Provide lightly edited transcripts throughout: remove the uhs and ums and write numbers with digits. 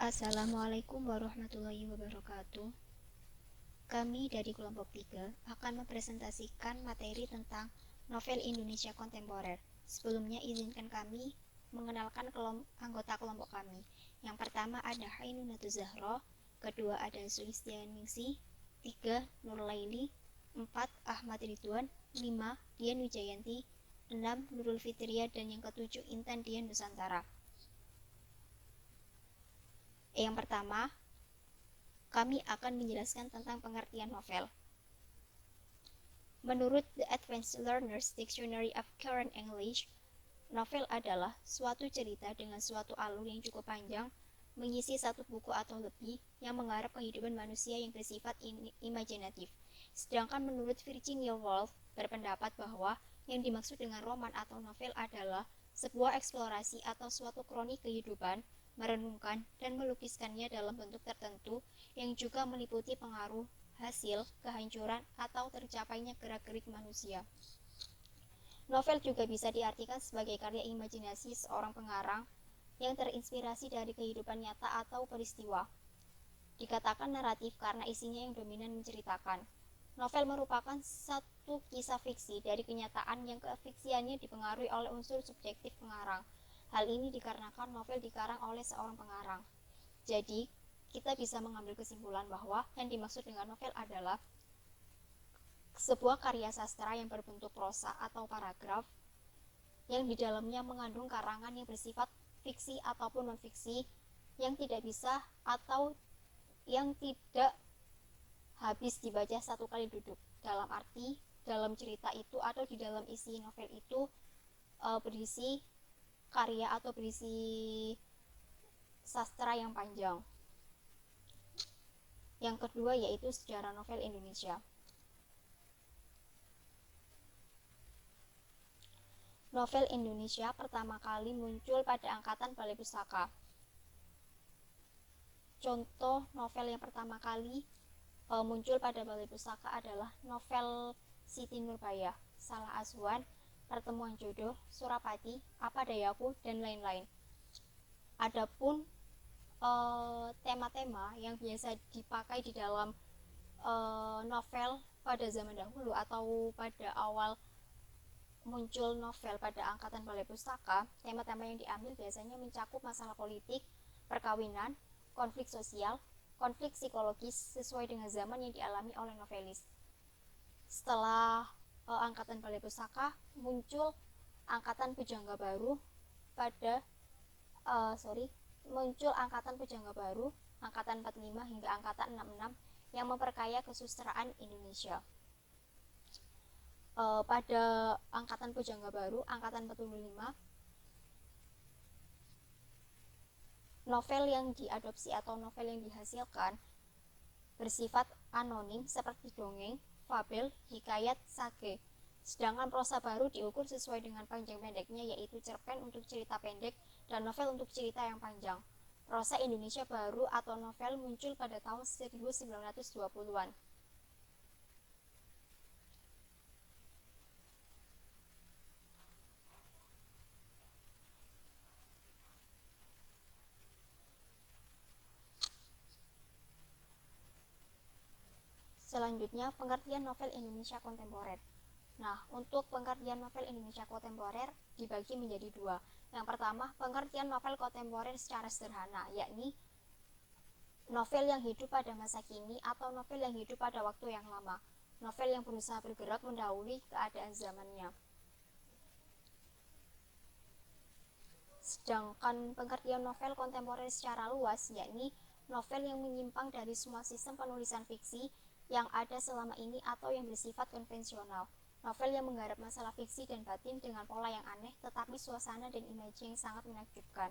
Assalamualaikum warahmatullahi wabarakatuh. Kami dari kelompok 3 akan mempresentasikan materi tentang novel Indonesia kontemporer. Sebelumnya izinkan kami mengenalkan anggota kelompok kami. Yang pertama ada Hainunatuz Zahro, kedua ada Sulistianingsih, 3 Nurlaili, 4 Ahmad Ridwan, 5 Dian Wijayanti, 6 Nurul Fitria, dan yang ketujuh Intan Dian Nusantara. Yang pertama, kami akan menjelaskan tentang pengertian novel. Menurut The Advanced Learner's Dictionary of Current English, novel adalah suatu cerita dengan suatu alur yang cukup panjang, mengisi satu buku atau lebih, yang menggarap kehidupan manusia yang bersifat imajinatif. Sedangkan menurut Virginia Woolf berpendapat bahwa yang dimaksud dengan roman atau novel adalah sebuah eksplorasi atau suatu kronik kehidupan, merenungkan dan melukiskannya dalam bentuk tertentu yang juga meliputi pengaruh, hasil, kehancuran, atau tercapainya gerak-gerik manusia. Novel juga bisa diartikan sebagai karya imajinasi seorang pengarang yang terinspirasi dari kehidupan nyata atau peristiwa. Dikatakan naratif karena isinya yang dominan menceritakan. Novel merupakan satu kisah fiksi dari kenyataan yang kefiksiannya dipengaruhi oleh unsur subjektif pengarang. Hal ini dikarenakan novel dikarang oleh seorang pengarang. Jadi, kita bisa mengambil kesimpulan bahwa yang dimaksud dengan novel adalah sebuah karya sastra yang berbentuk prosa atau paragraf yang di dalamnya mengandung karangan yang bersifat fiksi ataupun non-fiksi yang tidak bisa atau yang tidak habis dibaca satu kali duduk. Dalam arti, dalam cerita itu atau di dalam isi novel itu berisi karya atau berisi sastra yang panjang. Yang kedua yaitu sejarah novel Indonesia. Novel Indonesia pertama kali muncul pada angkatan Balai Pustaka. Contoh novel yang pertama kali muncul pada Balai Pustaka adalah novel Siti Nurbaya, Salah Asuhan, Pertemuan Jodoh, Surapati, Apa Dayaku, dan lain-lain. Adapun tema-tema yang biasa dipakai di dalam novel pada zaman dahulu atau pada awal muncul novel pada angkatan Balai Pustaka, tema-tema yang diambil biasanya mencakup masalah politik, perkawinan, konflik sosial, konflik psikologis sesuai dengan zaman yang dialami oleh novelis. Setelah angkatan Balai Pustaka, muncul angkatan Pujangga Baru muncul angkatan Pujangga Baru, angkatan 45 hingga angkatan 66 yang memperkaya kesusastraan Indonesia. Pada angkatan Pujangga Baru, angkatan 45, novel yang diadopsi atau novel yang dihasilkan bersifat anonim seperti dongeng, fabel, hikayat, sage. Sedangkan prosa baru diukur sesuai dengan panjang pendeknya, yaitu cerpen untuk cerita pendek dan novel untuk cerita yang panjang. Prosa Indonesia baru atau novel muncul pada tahun 1920-an. Selanjutnya, pengertian novel Indonesia kontemporer. Nah, untuk pengertian novel Indonesia kontemporer dibagi menjadi dua. Yang pertama, pengertian novel kontemporer secara sederhana, yakni novel yang hidup pada masa kini atau novel yang hidup pada waktu yang lama. Novel yang berusaha bergerak mendahului keadaan zamannya. Sedangkan pengertian novel kontemporer secara luas, yakni novel yang menyimpang dari semua sistem penulisan fiksi yang ada selama ini atau yang bersifat konvensional. Novel yang menggarap masalah fiksi dan batin dengan pola yang aneh, tetapi suasana dan imaji yang sangat menakjubkan.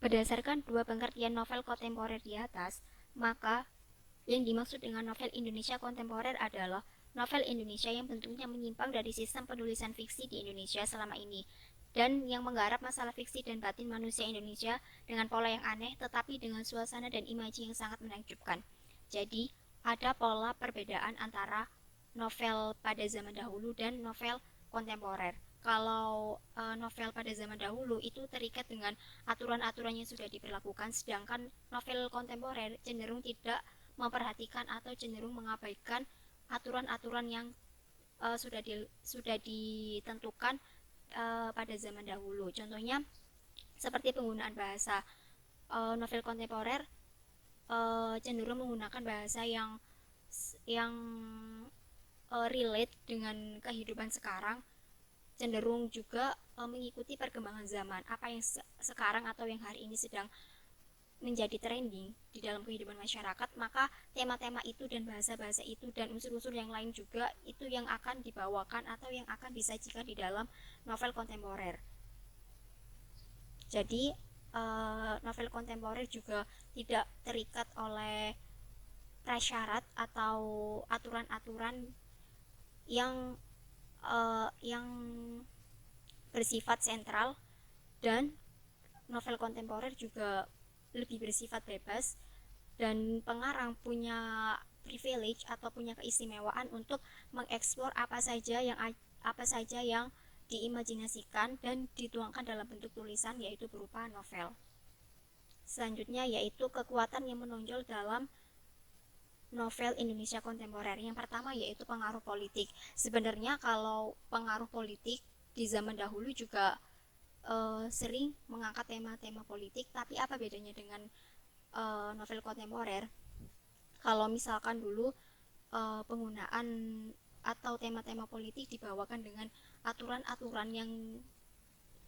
Berdasarkan dua pengertian novel kontemporer di atas, maka yang dimaksud dengan novel Indonesia kontemporer adalah novel Indonesia yang bentuknya menyimpang dari sistem penulisan fiksi di Indonesia selama ini, dan yang menggarap masalah fiksi dan batin manusia Indonesia dengan pola yang aneh tetapi dengan suasana dan imaji yang sangat menakjubkan. Jadi, ada pola perbedaan antara novel pada zaman dahulu dan novel kontemporer. Kalau novel pada zaman dahulu itu terikat dengan aturan-aturan yang sudah diberlakukan, sedangkan novel kontemporer cenderung tidak memperhatikan atau cenderung mengabaikan aturan-aturan yang sudah ditentukan pada zaman dahulu. Contohnya seperti penggunaan bahasa. Novel kontemporer cenderung menggunakan bahasa yang relate dengan kehidupan sekarang, cenderung juga mengikuti perkembangan zaman, apa yang sekarang atau yang hari ini sedang menjadi trending di dalam kehidupan masyarakat, maka tema-tema itu dan bahasa-bahasa itu dan unsur-unsur yang lain juga itu yang akan dibawakan atau yang akan disajikan di dalam novel kontemporer. Jadi novel kontemporer juga tidak terikat oleh prasyarat atau aturan-aturan yang bersifat sentral, dan novel kontemporer juga lebih bersifat bebas, dan pengarang punya privilege atau punya keistimewaan untuk mengeksplor apa saja yang diimajinasikan dan dituangkan dalam bentuk tulisan, yaitu berupa novel. Selanjutnya yaitu kekuatan yang menonjol dalam novel Indonesia kontemporer. Yang pertama yaitu pengaruh politik. Sebenarnya kalau pengaruh politik di zaman dahulu juga sering mengangkat tema-tema politik, tapi apa bedanya dengan novel kontemporer? Kalau misalkan dulu penggunaan atau tema-tema politik dibawakan dengan aturan-aturan yang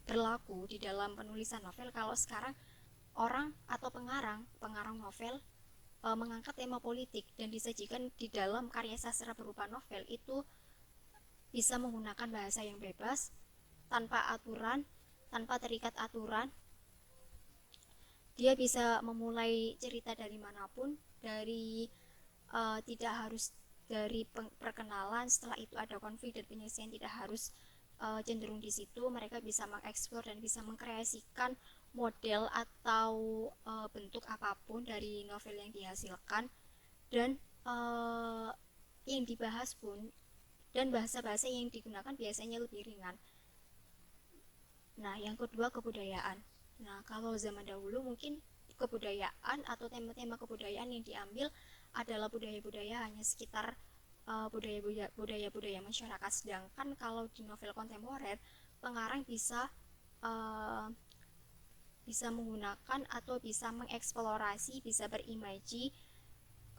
berlaku di dalam penulisan novel, kalau sekarang orang atau pengarang novel mengangkat tema politik dan disajikan di dalam karya sastra berupa novel, itu bisa menggunakan bahasa yang bebas, tanpa aturan, tanpa terikat aturan. Dia bisa memulai cerita dari manapun, dari tidak harus dari perkenalan, setelah itu ada konflik dan penyelesaian, tidak harus cenderung di situ. Mereka bisa mengeksplor dan bisa mengkreasikan model atau bentuk apapun dari novel yang dihasilkan, dan yang dibahas pun dan bahasa-bahasa yang digunakan biasanya lebih ringan. Nah, yang kedua kebudayaan. Nah, kalau zaman dahulu mungkin kebudayaan atau tema-tema kebudayaan yang diambil adalah budaya-budaya hanya sekitar budaya-budaya masyarakat. Sedangkan kalau di novel kontemporer, pengarang uh, bisa menggunakan atau bisa mengeksplorasi, bisa berimaji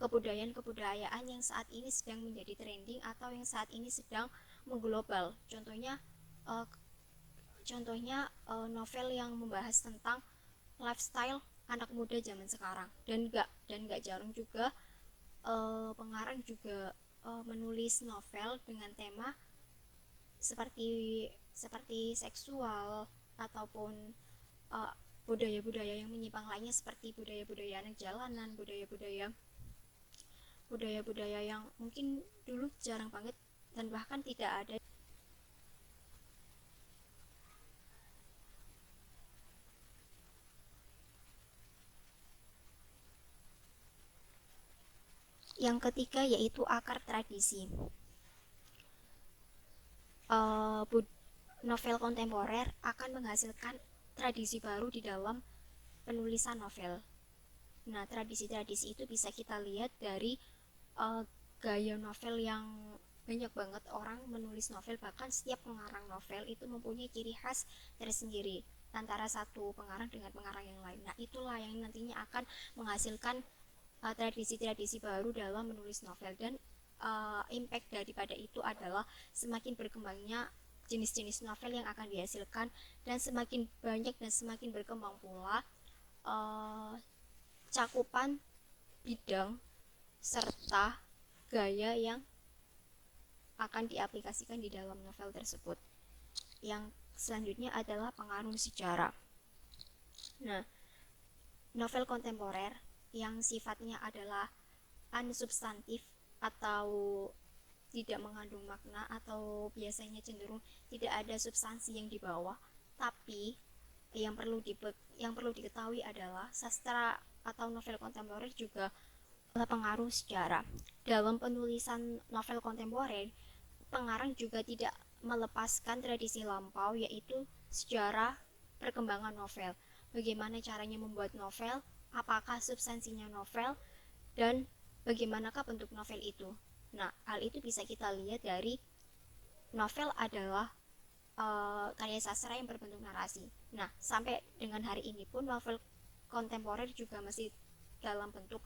kebudayaan-kebudayaan yang saat ini sedang menjadi trending atau yang saat ini sedang mengglobal. Uh, novel yang membahas tentang lifestyle anak muda zaman sekarang, dan gak jarang juga pengarang juga menulis novel dengan tema seperti seperti seksual ataupun uh, budaya-budaya yang menyimpang lainnya, seperti budaya-budaya anak jalanan, budaya-budaya yang mungkin dulu jarang banget dan bahkan tidak ada. Yang ketiga yaitu akar tradisi. uh, Novel kontemporer akan menghasilkan tradisi baru di dalam penulisan novel. Nah, tradisi-tradisi itu bisa kita lihat dari uh, gaya novel yang banyak banget orang menulis novel, bahkan setiap pengarang novel itu mempunyai ciri khas tersendiri antara satu pengarang dengan pengarang yang lain. Nah, itulah yang nantinya akan menghasilkan tradisi-tradisi baru dalam menulis novel, dan impact daripada itu adalah semakin berkembangnya jenis-jenis novel yang akan dihasilkan, dan semakin banyak dan semakin berkembang pula uh, cakupan bidang serta gaya yang akan diaplikasikan di dalam novel tersebut. Yang selanjutnya adalah pengaruh sejarah. Nah, novel kontemporer yang sifatnya adalah unsubstantif atau tidak mengandung makna, atau biasanya cenderung tidak ada substansi yang dibawa, tapi yang perlu diketahui adalah sastra atau novel kontemporer juga pengaruh sejarah. Dalam penulisan novel kontemporer, pengarang juga tidak melepaskan tradisi lampau, yaitu sejarah perkembangan novel. Bagaimana caranya membuat novel, apakah substansinya novel, dan bagaimanakah bentuk novel itu. Nah, hal itu bisa kita lihat dari novel adalah karya sastra yang berbentuk narasi. Nah, sampai dengan hari ini pun novel kontemporer juga masih dalam bentuk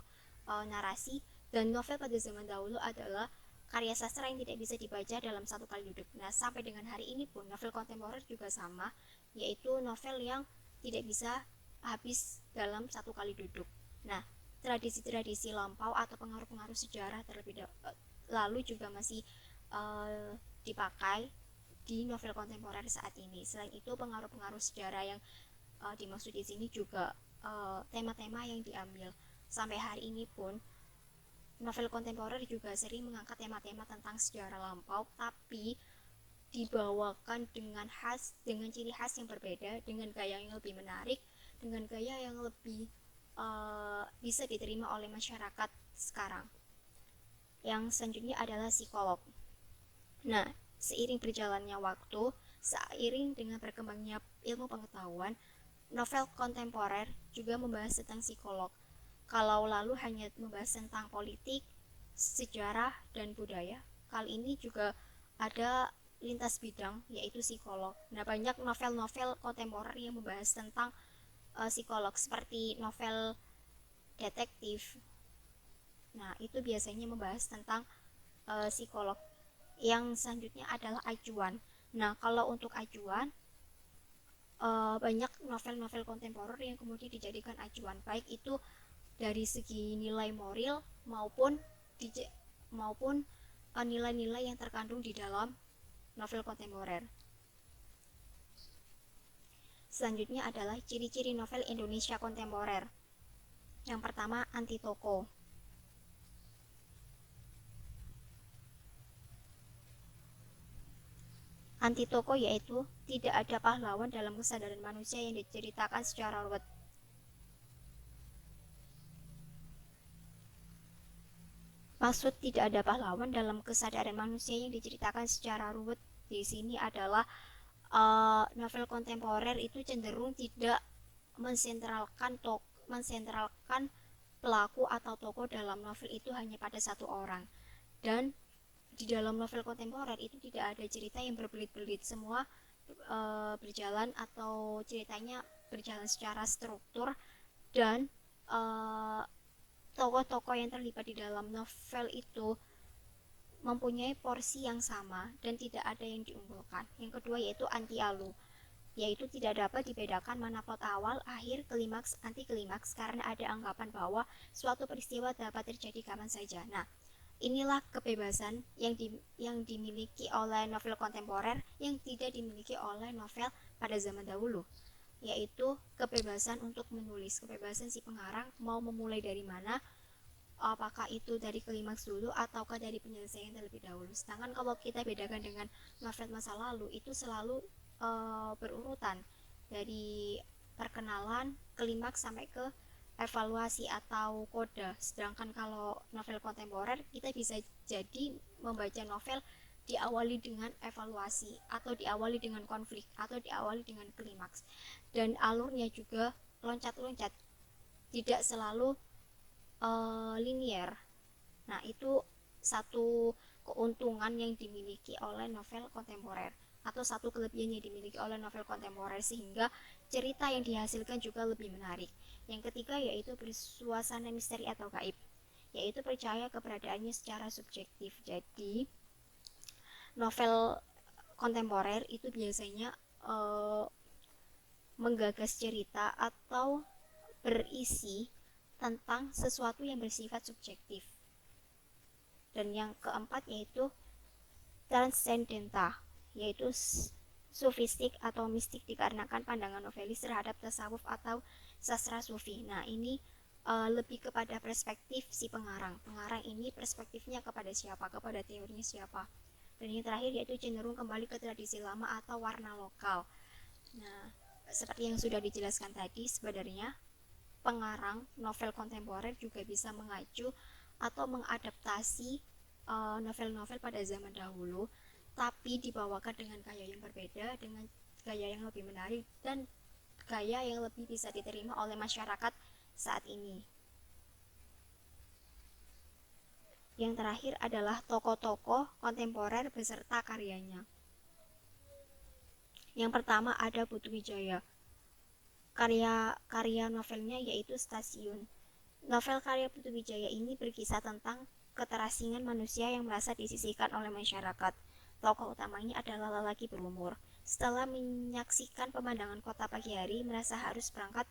narasi, dan novel pada zaman dahulu adalah karya sastra yang tidak bisa dibaca dalam satu kali duduk. Nah, sampai dengan hari ini pun novel kontemporer juga sama, yaitu novel yang tidak bisa habis dalam satu kali duduk. Nah, tradisi-tradisi lampau atau pengaruh-pengaruh sejarah terlebih lalu juga masih dipakai di novel kontemporer saat ini. Selain itu, pengaruh-pengaruh sejarah yang dimaksud di sini juga tema-tema yang diambil. Sampai hari ini pun novel kontemporer juga sering mengangkat tema-tema tentang sejarah lampau, tapi dibawakan dengan ciri khas yang berbeda, dengan gaya yang lebih menarik, dengan gaya yang lebih bisa diterima oleh masyarakat sekarang. Yang selanjutnya adalah psikolog. Nah, seiring berjalannya waktu, seiring dengan berkembangnya ilmu pengetahuan, novel kontemporer juga membahas tentang psikolog. Kalau lalu hanya membahas tentang politik, sejarah, dan budaya, kali ini juga ada lintas bidang, yaitu psikolog. Nah, banyak novel-novel kontemporer yang membahas tentang psikolog, seperti novel detektif. Nah, itu biasanya membahas tentang psikolog. Yang selanjutnya adalah acuan. Nah, kalau untuk acuan, banyak novel-novel kontemporer yang kemudian dijadikan acuan, baik itu dari segi nilai moral maupun nilai-nilai yang terkandung di dalam novel kontemporer. Selanjutnya adalah ciri-ciri novel Indonesia kontemporer. Yang pertama, anti toko. Anti toko yaitu tidak ada pahlawan dalam kesadaran manusia yang diceritakan secara ruwet. Maksud tidak ada pahlawan dalam kesadaran manusia yang diceritakan secara ruwet di sini adalah novel kontemporer itu cenderung tidak mensentralkan pelaku atau tokoh dalam novel itu hanya pada satu orang, dan di dalam novel kontemporer itu tidak ada cerita yang berbelit-belit, semua berjalan atau ceritanya berjalan secara struktur, dan tokoh-tokoh yang terlibat di dalam novel itu mempunyai porsi yang sama dan tidak ada yang diunggulkan. Yang kedua yaitu anti-alur, yaitu tidak dapat dibedakan mana plot awal, akhir, klimaks, anti klimaks, karena ada anggapan bahwa suatu peristiwa dapat terjadi kapan saja. Nah, inilah kebebasan yang dimiliki oleh novel kontemporer yang tidak dimiliki oleh novel pada zaman dahulu, yaitu kebebasan untuk menulis, kebebasan si pengarang mau memulai dari mana, apakah itu dari klimaks dulu ataukah dari penyelesaian terlebih dahulu. Sedangkan kalau kita bedakan dengan novel masa lalu, itu selalu berurutan dari perkenalan, klimaks sampai ke evaluasi atau koda. Sedangkan kalau novel kontemporer, kita bisa jadi membaca novel diawali dengan evaluasi, atau diawali dengan konflik, atau diawali dengan klimaks, dan alurnya juga loncat-loncat, tidak selalu linier. Nah, itu satu keuntungan yang dimiliki oleh novel kontemporer, atau satu kelebihan yang dimiliki oleh novel kontemporer, sehingga cerita yang dihasilkan juga lebih menarik. Yang ketiga yaitu bersuasana misteri atau gaib, yaitu percaya keberadaannya secara subjektif. Jadi novel kontemporer itu biasanya menggagas cerita atau berisi tentang sesuatu yang bersifat subjektif. Dan yang keempat yaitu transcendenta, yaitu sufistik atau mistik, dikarenakan pandangan novelis terhadap tasawuf atau sastra sufi. Nah, ini lebih kepada perspektif si pengarang. Pengarang ini perspektifnya kepada siapa, kepada teorinya siapa. Dan yang terakhir yaitu cenderung kembali ke tradisi lama atau warna lokal. Nah, seperti yang sudah dijelaskan tadi, sebenarnya pengarang novel kontemporer juga bisa mengacu atau mengadaptasi novel-novel pada zaman dahulu tapi dibawakan dengan gaya yang berbeda, dengan gaya yang lebih menarik dan gaya yang lebih bisa diterima oleh masyarakat saat ini. Yang terakhir adalah tokoh-tokoh kontemporer beserta karyanya. Yang pertama ada Putu Wijaya. Karya novelnya yaitu Stasiun. Novel karya Putu Wijaya ini berkisah tentang keterasingan manusia yang merasa disisihkan oleh masyarakat. Tokoh utamanya adalah lelaki berumur. Setelah menyaksikan pemandangan kota pagi hari, merasa harus berangkat.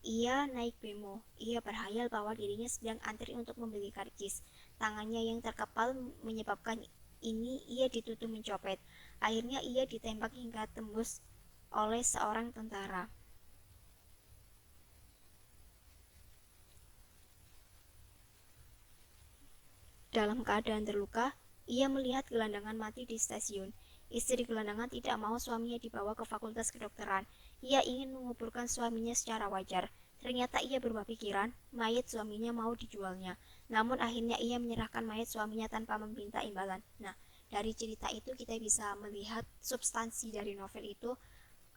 Ia naik bemo. Ia berhayal bahwa dirinya sedang antri untuk membeli karcis. Tangannya yang terkepal menyebabkan ia dituduh mencopet. Akhirnya ia ditembak hingga tembus oleh seorang tentara. Dalam keadaan terluka, ia melihat gelandangan mati di stasiun. Istri gelandangan tidak mau suaminya dibawa ke fakultas kedokteran. Ia ingin menguburkan suaminya secara wajar. Ternyata ia berubah pikiran, mayat suaminya mau dijualnya. Namun akhirnya ia menyerahkan mayat suaminya tanpa meminta imbalan. Nah, dari cerita itu kita bisa melihat substansi dari novel itu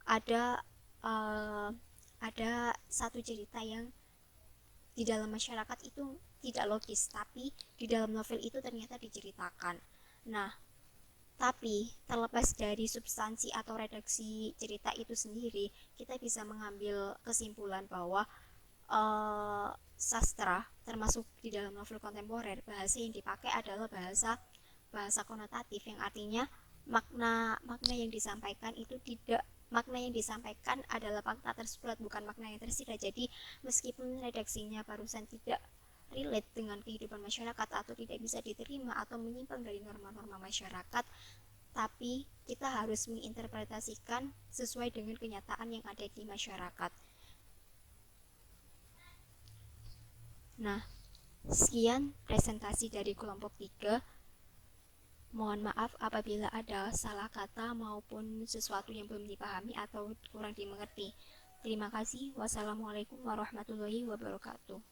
ada uh, ada satu cerita yang di dalam masyarakat itu tidak logis, tapi di dalam novel itu ternyata diceritakan. Nah, tapi terlepas dari substansi atau redaksi cerita itu sendiri, kita bisa mengambil kesimpulan bahwa sastra, termasuk di dalam novel kontemporer, bahasa yang dipakai adalah bahasa konotatif, yang artinya makna yang disampaikan itu tidak makna yang disampaikan adalah fakta tersurat, bukan makna yang tersirat. Jadi meskipun redaksinya barusan tidak relate dengan kehidupan masyarakat atau tidak bisa diterima atau menyimpang dari norma-norma masyarakat, tapi kita harus menginterpretasikan sesuai dengan kenyataan yang ada di masyarakat. Nah, sekian presentasi dari kelompok 3. Mohon maaf apabila ada salah kata maupun sesuatu yang belum dipahami atau kurang dimengerti. Terima kasih. Wassalamualaikum warahmatullahi wabarakatuh.